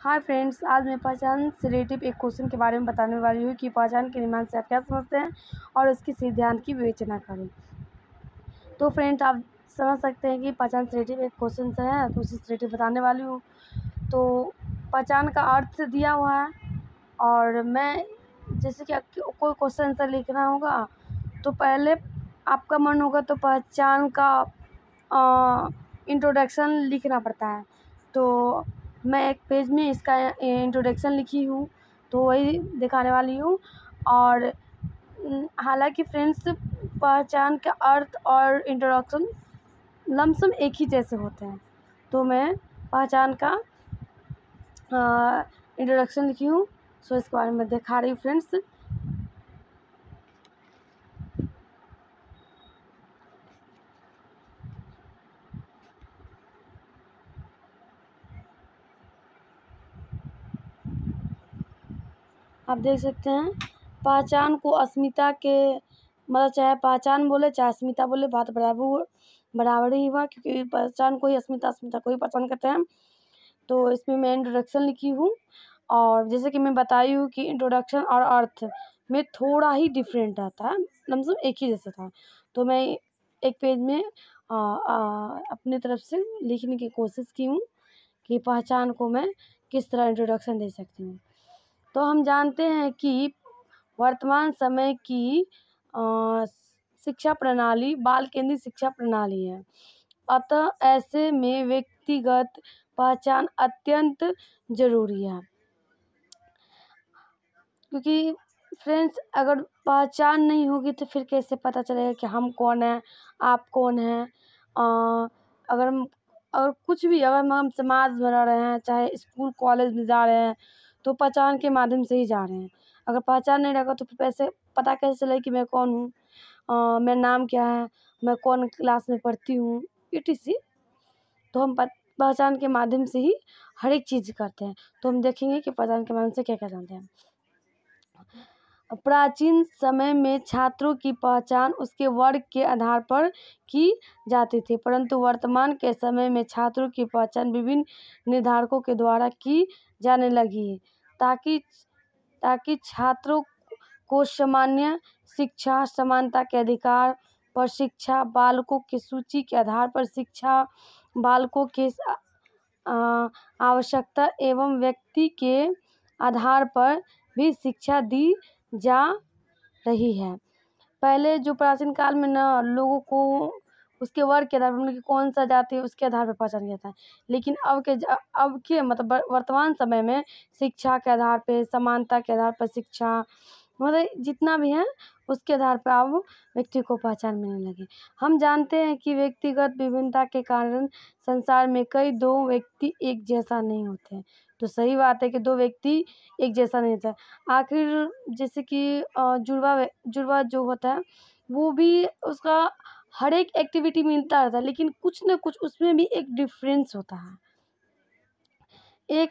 Hi friends, आज मैं पहचान से रिलेटिव एक क्वेश्चन के बारे में बताने वाली हूँ कि पहचान के निर्माण से आप क्या समझते हैं और उसकी सिद्धांत की विवेचना करें। तो फ्रेंड्स, आप समझ सकते हैं कि पहचान से रिलेटिव एक क्वेश्चन से है, तो उसी से रिलेटिव बताने वाली हूँ। तो पहचान का अर्थ दिया हुआ है और मैं जैसे कि कोई क्वेश्चन आंसर लिखना होगा तो पहले आपका मन होगा तो पहचान का इंट्रोडक्शन लिखना पड़ता है। तो मैं एक पेज में इसका इंट्रोडक्शन लिखी हूँ, तो वही दिखाने वाली हूँ। और हालांकि फ्रेंड्स, पहचान का अर्थ और इंट्रोडक्शन लमसम एक ही जैसे होते हैं, तो मैं पहचान का इंट्रोडक्शन लिखी हूँ, सो इसके बारे में दिखा रही हूँ फ्रेंड्स। आप देख सकते हैं, पहचान को अस्मिता के मतलब चाहे पहचान बोले चाहे अस्मिता बोले, बात बराबर ही हुआ, क्योंकि पहचान को ही अस्मिता को ही पहचान करते हैं। तो इसमें मैं इंट्रोडक्शन लिखी हूँ, और जैसे कि मैं बताई हूँ कि इंट्रोडक्शन और अर्थ में थोड़ा ही डिफरेंट आता है, मतलब एक ही जैसा था। तो मैं एक पेज में अपनी तरफ से लिखने की कोशिश की हूँ कि पहचान को मैं किस तरह इंट्रोडक्शन दे सकती हूँ। तो हम जानते हैं कि वर्तमान समय की शिक्षा प्रणाली बाल केंद्रित शिक्षा प्रणाली है, अतः ऐसे में व्यक्तिगत पहचान अत्यंत जरूरी है। क्योंकि फ्रेंड्स, अगर पहचान नहीं होगी तो फिर कैसे पता चलेगा कि हम कौन हैं, आप कौन हैं। अगर कुछ भी, अगर हम समाज में रह रहे हैं, चाहे स्कूल कॉलेज में जा रहे हैं, तो पहचान के माध्यम से ही जा रहे हैं। अगर पहचान नहीं रहेगा तो फिर कैसे पता कैसे चलेगा कि मैं कौन हूँ, मेरा नाम क्या है, मैं कौन क्लास में पढ़ती हूँ, etc। तो हम पहचान के माध्यम से ही हर एक चीज़ करते हैं। तो हम देखेंगे कि पहचान के माध्यम से क्या क्या जानते हैं। प्राचीन समय में छात्रों की पहचान उसके वर्ग के आधार पर की जाती थी, परंतु वर्तमान के समय में छात्रों की पहचान विभिन्न निर्धारकों के द्वारा की जाने लगी है, ताकि छात्रों को सामान्य शिक्षा, समानता के अधिकार पर शिक्षा, बालकों की सूची के आधार पर शिक्षा, बालकों के आवश्यकता एवं व्यक्ति के आधार पर भी शिक्षा दी जा रही है। पहले जो प्राचीन काल में ना लोगों को उसके वर्ग के आधार पर, उनकी कौन सा जाति है उसके आधार पर पहचाना गया था, लेकिन अब के मतलब वर्तमान समय में शिक्षा के आधार पे, समानता के आधार पर शिक्षा, मतलब जितना भी है उसके आधार पर अब व्यक्ति को पहचान मिलने लगी। हम जानते हैं कि व्यक्तिगत विभिन्नता के कारण संसार में दो व्यक्ति एक जैसा नहीं होते हैं। तो सही बात है कि दो व्यक्ति एक जैसा नहीं होता। आखिर जैसे कि जुड़वा जो होता है वो भी उसका हर एक एक्टिविटी मिलता रहता है, लेकिन कुछ न कुछ उसमें भी एक डिफरेंस होता है। यह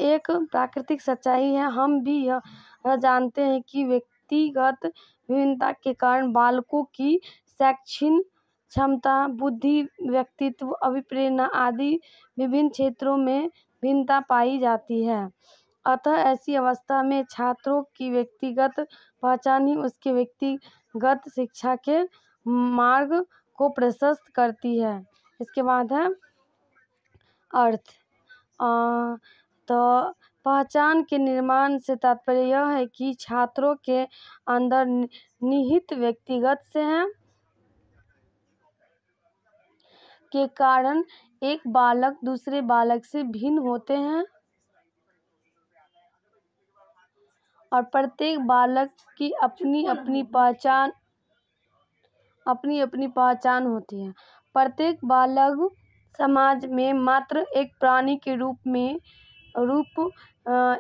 एक प्राकृतिक सच्चाई है। हम भी यह जानते हैं कि व्यक्तिगत विभिन्नता के कारण बालकों की शैक्षणिक क्षमता, बुद्धि, व्यक्तित्व, अभिप्रेरणा आदि विभिन्न क्षेत्रों में भिन्नता पाई जाती है। अतः ऐसी अवस्था में छात्रों की व्यक्तिगत पहचान ही उसके व्यक्तिगत शिक्षा के मार्ग को प्रशस्त करती है। इसके बाद है अर्थ। तो पहचान के निर्माण से तात्पर्य यह है कि छात्रों के अंदर निहित व्यक्तिगत से हैं के कारण एक बालक दूसरे बालक से भिन्न होते हैं, और प्रत्येक बालक की अपनी अपनी पहचान होती है। प्रत्येक बालक समाज में मात्र एक प्राणी के रूप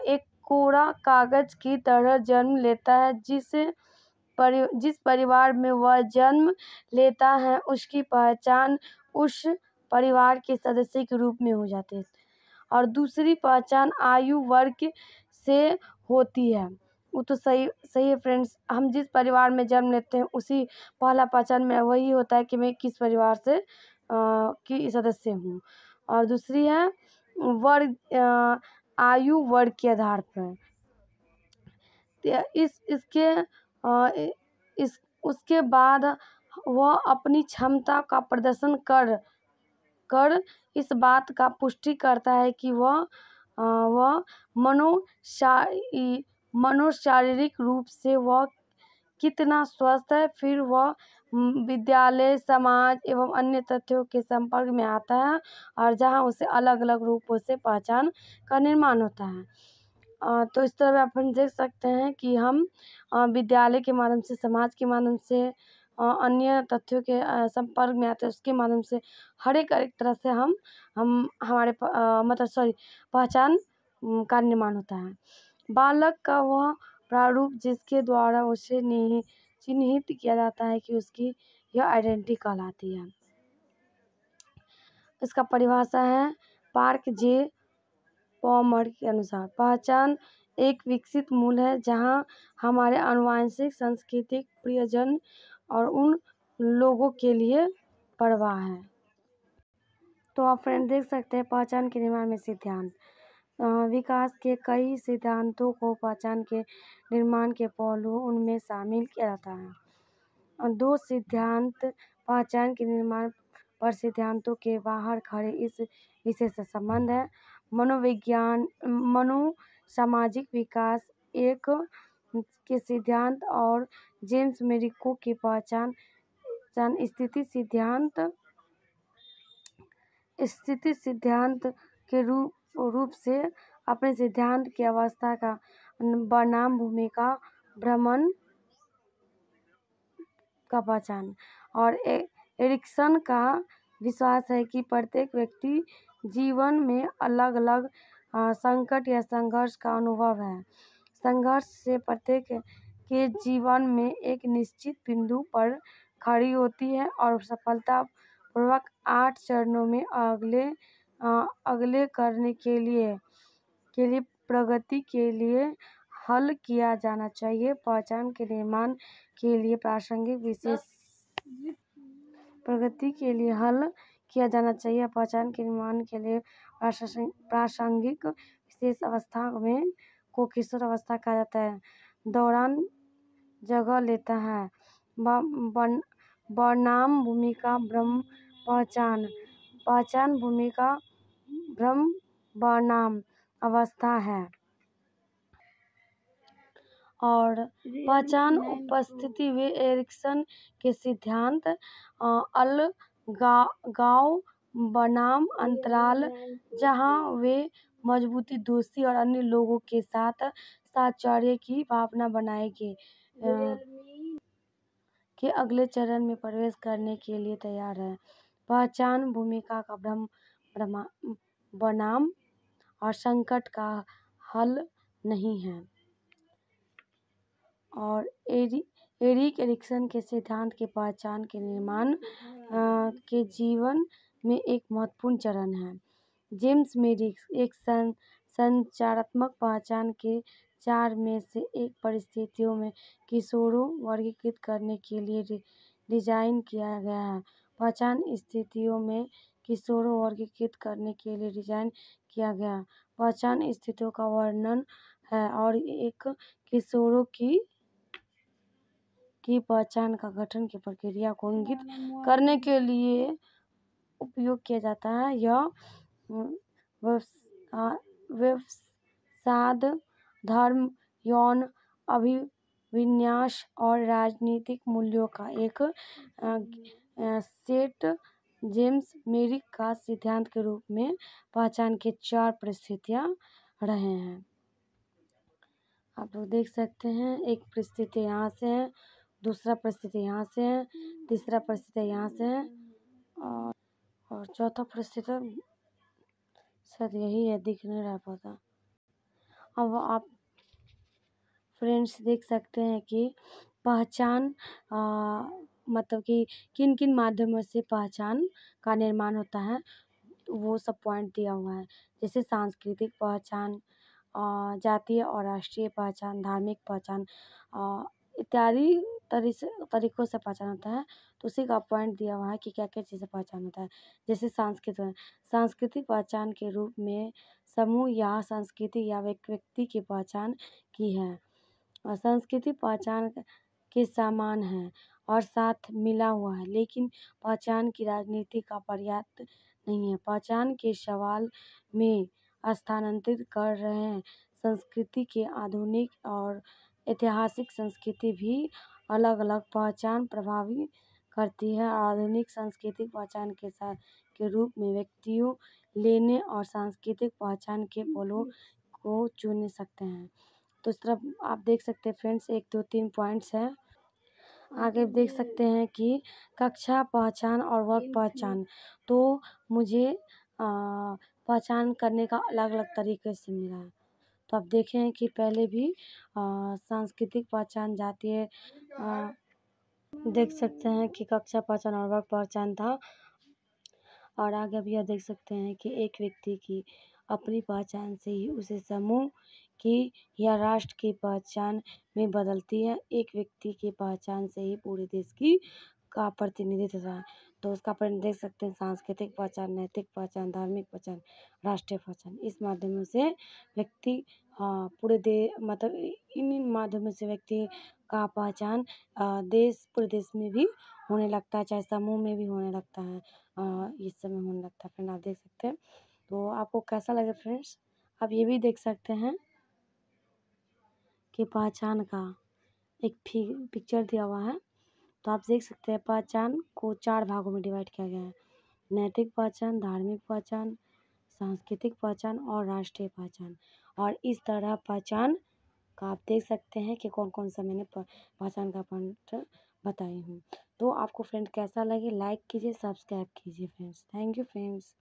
एक कोरा कागज की तरह जन्म लेता है। जिस परिवार में वह जन्म लेता है उसकी पहचान उस परिवार के सदस्य के रूप में हो जाती है, और दूसरी पहचान आयु वर्ग से होती है। वो तो सही है फ्रेंड्स। हम जिस परिवार में जन्म लेते हैं उसी पहला पहचान में वही होता है कि मैं किस परिवार से की सदस्य हूँ। और दूसरी है आयु वर्ग के आधार पर। इसके उसके बाद वह अपनी क्षमता का प्रदर्शन कर इस बात का पुष्टि करता है कि वह मनोशारीरिक रूप से वह कितना स्वस्थ है। फिर वह विद्यालय, समाज एवं अन्य तथ्यों के संपर्क में आता है और जहां उसे अलग अलग रूपों से पहचान का निर्माण होता है। तो इस तरह अपन देख सकते हैं कि हम विद्यालय के माध्यम से, समाज के माध्यम से, अन्य तथ्यों के संपर्क में आते हैं, उसके माध्यम से हर एक तरह से हम हमारे पहचान का निर्माण होता है। बालक का वह प्रारूप जिसके द्वारा उसे चिन्हित किया जाता है कि उसकी यह आइडेंटिटी कहलाती है। इसका परिभाषा है पार्क जे पॉमर के अनुसार, पहचान एक विकसित मूल है जहां हमारे आनुवंशिक, सांस्कृतिक प्रयोजन और उन लोगों के लिए परवाह है। तो आप फ्रेंड देख सकते हैं पहचान के निर्माण में सिद्धांत। विकास के कई सिद्धांतों को पहचान के निर्माण के पहलू उनमें शामिल किया जाता है। दो सिद्धांत पहचान के निर्माण पर सिद्धांतों के बाहर खड़े इस विषय से संबंध है। मनोसामाजिक विकास एक के सिद्धांत और जेम्स मेरिको के पहचान स्थिति सिद्धांत के रूप से अपने सिद्धांत की अवस्था का बनाम भूमिका भ्रमण का पहचान। और एरिक्सन का विश्वास है कि प्रत्येक व्यक्ति जीवन में अलग अलग संकट या संघर्ष का अनुभव है। संघर्ष से प्रत्येक के जीवन में एक निश्चित बिंदु पर खड़ी होती है और सफलतापूर्वक 8 चरणों में अगले करने के लिए प्रगति के लिए हल किया जाना चाहिए। पहचान के निर्माण के लिए प्रासंगिक विशेष प्रगति के लिए हल किया जाना चाहिए। पहचान के निर्माण के लिए प्रासंगिक विशेष अवस्था में को किशोर अवस्था कहा जाता है, दौरान जगह लेता है। बनाम भूमिका भ्रम पहचान भूमिका भ्रम बनाम अवस्था है। और पहचान उपस्थिति वे एरिक्सन के सिद्धांत अलगाव बनाम अंतराल, जहां वे मजबूती, दोस्ती और अन्य लोगों के साथ साहचर्य की भावना बनाएंगे के अगले चरण में प्रवेश करने के लिए तैयार है। पहचान भूमिका का भ्रम बनाम और संकट का हल नहीं है। और एरिक एरिक्सन के सिद्धांत के पहचान के निर्माण के जीवन में एक महत्वपूर्ण चरण है। जेम्स मेरिक एक संचारात्मक पहचान के 4 में से एक परिस्थितियों में किशोरों वर्गीकृत करने के लिए डिजाइन किया गया है। पहचान स्थितियों में किशोरों वर्गीकृत करने के लिए डिजाइन किया गया पहचान स्थितियों का वर्णन है और एक किशोरों की पहचान का गठन की प्रक्रिया को इंगित करने के लिए उपयोग किया जाता है। यह व्यवसाद, धर्म, यौन अभिविन्यास और राजनीतिक मूल्यों का एक सेट जेम्स मेरिक का सिद्धांत के रूप में पहचान के 4 परिस्थितियां रहे हैं। आप लोग देख सकते हैं, एक परिस्थिति यहाँ से है, दूसरा परिस्थिति यहाँ से है, तीसरा परिस्थिति यहाँ से है और चौथा परिस्थिति शायद यही है, दिख नहीं रहा पता। अब आप फ्रेंड्स देख सकते हैं कि पहचान मतलब कि किन किन माध्यमों से पहचान का निर्माण होता है, वो सब पॉइंट दिया हुआ है। जैसे सांस्कृतिक पहचान, जातीय और राष्ट्रीय पहचान, धार्मिक पहचान, इत्यादि तरीकों से पहचान होता है। तो उसी का पॉइंट दिया हुआ है कि क्या क्या चीज़ें पहचान होता है। जैसे सांस्कृतिक पहचान के रूप में समूह या संस्कृति या व्यक्ति की पहचान की है। और सांस्कृतिक पहचान के समान है और साथ मिला हुआ है, लेकिन पहचान की राजनीति का पर्याप्त नहीं है। पहचान के सवाल में स्थानांतरित कर रहे हैं। संस्कृति के आधुनिक और ऐतिहासिक संस्कृति भी अलग अलग पहचान प्रभावित करती है। आधुनिक सांस्कृतिक पहचान के साथ के रूप में व्यक्तियों लेने और सांस्कृतिक पहचान के पोलों को चुन सकते हैं। तो इस तरफ आप देख सकते हैं फ्रेंड्स, 1 2 3 पॉइंट्स हैं। आगे देख सकते हैं कि कक्षा पहचान और वर्ग पहचान। तो मुझे पहचान करने का अलग अलग तरीके से मिला है। तो आप देखें हैं कि पहले भी सांस्कृतिक पहचान जातीय देख सकते हैं कि कक्षा पहचान और वर्ग पहचान था। और आगे भी यह देख सकते हैं कि एक व्यक्ति की अपनी पहचान से ही उसे समूह की या राष्ट्र की पहचान में बदलती है। एक व्यक्ति की पहचान से ही पूरे देश की का प्रतिनिधित्व होता है। तो उसका पॉइंट देख सकते हैं, सांस्कृतिक पहचान, नैतिक पहचान, धार्मिक पहचान, राष्ट्रीय पहचान। इस माध्यमों से व्यक्ति मतलब इन माध्यमों से व्यक्ति का पहचान पूरे देश में भी होने लगता है, चाहे समूह में भी होने लगता है। इस समय होने लगता है फ्रेंड, आप देख सकते हैं। तो आपको कैसा लगे फ्रेंड्स? आप ये भी देख सकते हैं कि पहचान का एक पिक्चर दिया हुआ है। तो आप देख सकते हैं पहचान को 4 भागों में डिवाइड किया गया है। नैतिक पहचान, धार्मिक पहचान, सांस्कृतिक पहचान और राष्ट्रीय पहचान। और इस तरह पहचान का आप देख सकते हैं कि कौन कौन सा मैंने पहचान का पॉइंट बताई हूँ। तो आपको फ्रेंड कैसा लगे, लाइक कीजिए, सब्सक्राइब कीजिए फ्रेंड्स। Thank you friends.